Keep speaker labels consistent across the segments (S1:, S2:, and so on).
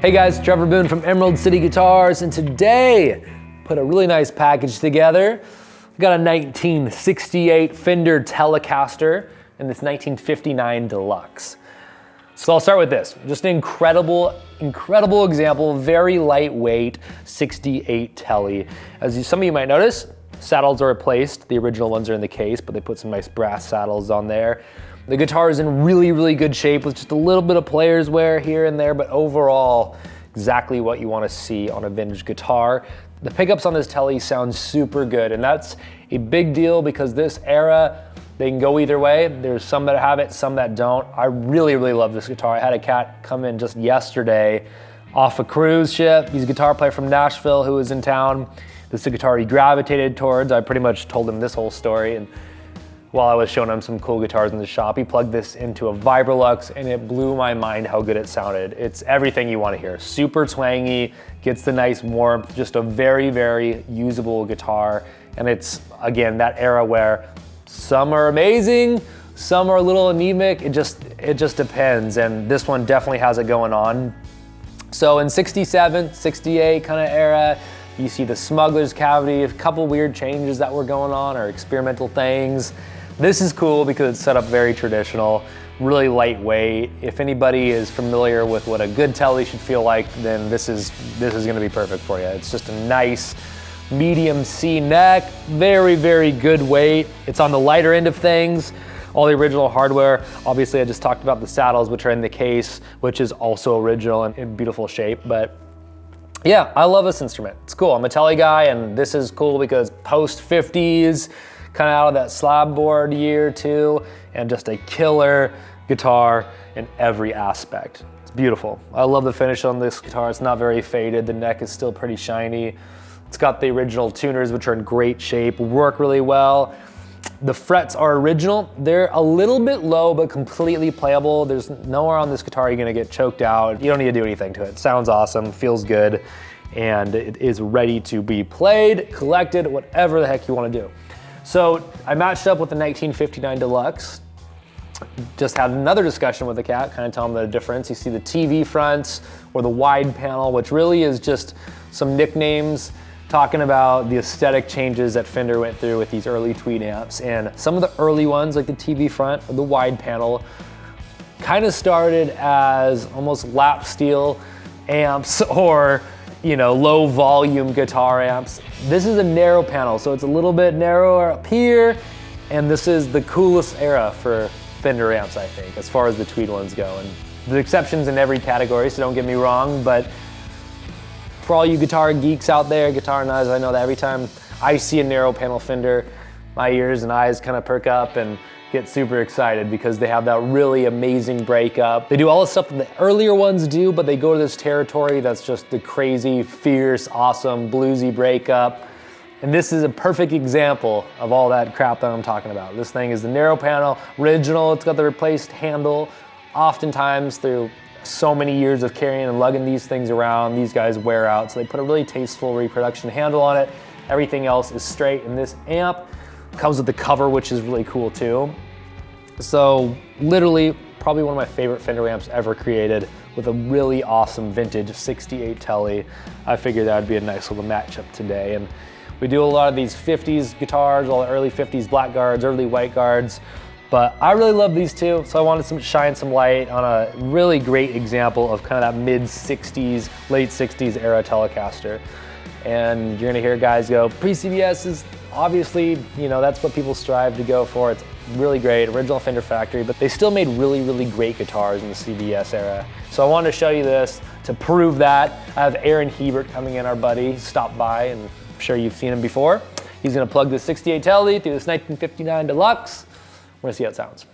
S1: Hey guys, Trevor Boone from Emerald City Guitars, and today put a really nice package together. We got a 1968 Fender Telecaster and this 1959 Deluxe. So I'll start with this. Just an incredible example, very lightweight 68 Tele. As some of you might notice, saddles are replaced. The original ones are in the case, but they put some nice brass saddles on there. The guitar is in really good shape with just a little bit of player's wear here and there, but overall, exactly what you want to see on a vintage guitar. The pickups on this Tele sound super good, and that's a big deal because this era, they can go either way. There's some that have it, some that don't. I really love this guitar. I had a cat come in just yesterday off a cruise ship. He's a guitar player from Nashville who was in town. This is a guitar he gravitated towards. I pretty much told him this whole story, and while I was showing him some cool guitars in the shop, he plugged this into a Vibrolux and it blew my mind how good it sounded. It's everything you want to hear. Super twangy, gets the nice warmth, just a very usable guitar. And it's, again, that era where some are amazing, some are a little anemic. It just depends. And this one definitely has it going on. So in 67, 68 kind of era, you see the smuggler's cavity, a couple weird changes that were going on or experimental things. This is cool because it's set up very traditional, really lightweight. If anybody is familiar with what a good Tele should feel like, then this is gonna be perfect for you. It's just a nice medium C neck, very good weight. It's on the lighter end of things. All the original hardware. Obviously I just talked about the saddles, which are in the case, which is also original and in beautiful shape. But yeah, I love this instrument. It's cool. I'm a Tele guy, and this is cool because post 50s, kind of out of that slab board year too, and just a killer guitar in every aspect. It's beautiful. I love the finish on this guitar. It's not very faded. The neck is still pretty shiny. It's got the original tuners, which are in great shape, work really well. The frets are original. They're a little bit low, but completely playable. There's nowhere on this guitar you're gonna get choked out. You don't need to do anything to it. It sounds awesome, feels good, and it is ready to be played, collected, whatever the heck you wanna do. So I matched up with the 1959 Deluxe. Just had another discussion with the cat, kind of telling him the difference. You see the TV fronts or the wide panel, which really is just some nicknames talking about the aesthetic changes that Fender went through with these early tweed amps. And some of the early ones, like the TV front or the wide panel, kind of started as almost lap steel amps or, you know, low volume guitar amps. This is a narrow panel, so it's a little bit narrower up here, and this is the coolest era for Fender amps, I think, as far as the tweed ones go. And there's exceptions in every category, so don't get me wrong, but for all you guitar geeks out there, guitar nuts, I know that every time I see a narrow panel Fender, my ears and eyes kind of perk up and get super excited because they have that really amazing breakup. They do all the stuff that the earlier ones do, but they go to this territory that's just the crazy, fierce, awesome, bluesy breakup. And this is a perfect example of all that crap that I'm talking about. This thing is the narrow panel, original, it's got the replaced handle. Oftentimes through so many years of carrying and lugging these things around, these guys wear out, so they put a really tasteful reproduction handle on it. Everything else is straight, and this amp comes with the cover, which is really cool too. So literally, probably one of my favorite Fender amps ever created with a really awesome vintage 68 Tele. I figured that would be a nice little matchup today. And we do a lot of these 50s guitars, all the early 50s blackguards, early white guards, but I really love these two, so I wanted to shine some light on a really great example of kind of that mid 60s, late 60s era Telecaster. And you're gonna hear guys go, pre-CBS is obviously, you know, that's what people strive to go for. It's really great, original Fender factory, but they still made really great guitars in the CBS era. So I wanted to show you this to prove that. I have Aaron Hebert coming in, our buddy, stopped by, and I'm sure you've seen him before. He's gonna plug this 68 Tele through this 1959 Deluxe. We're gonna see how it sounds.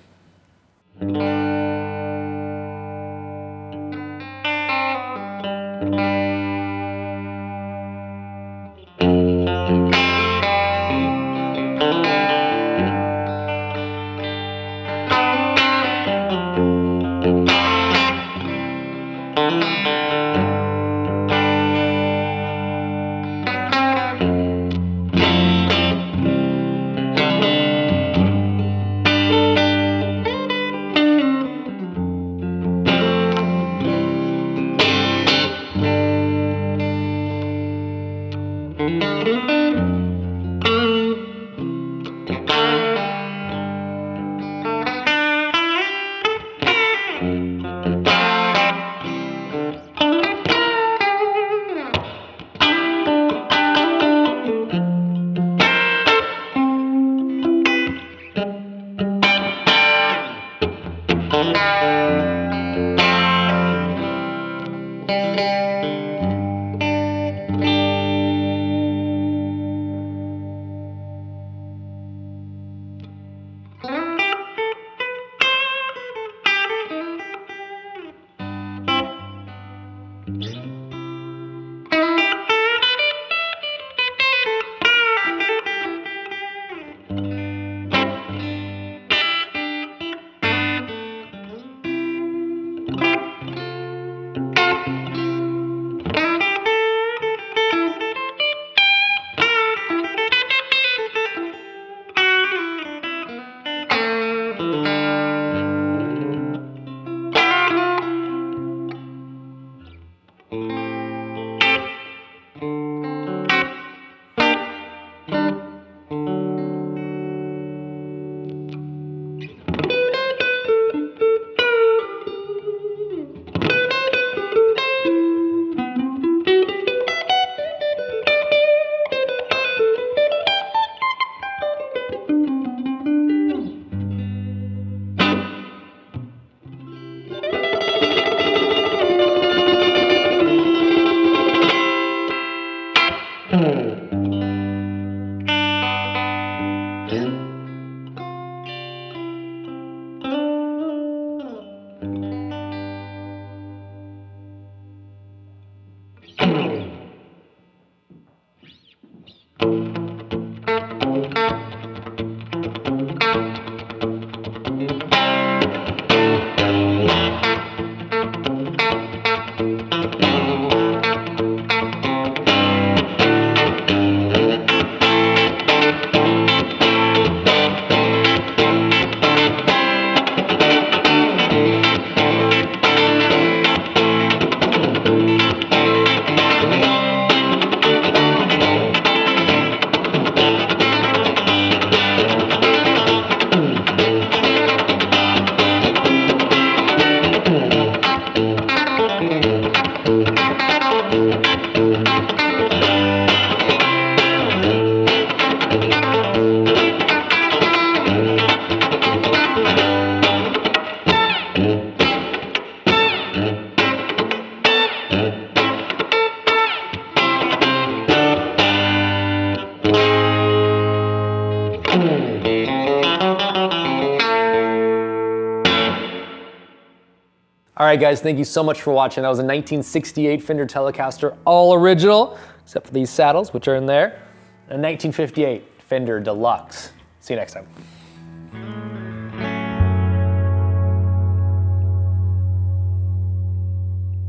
S1: All right, guys, thank you so much for watching. That was a 1968 Fender Telecaster, all original, except for these saddles, which are in there. A 1958 Fender Deluxe. See you next time.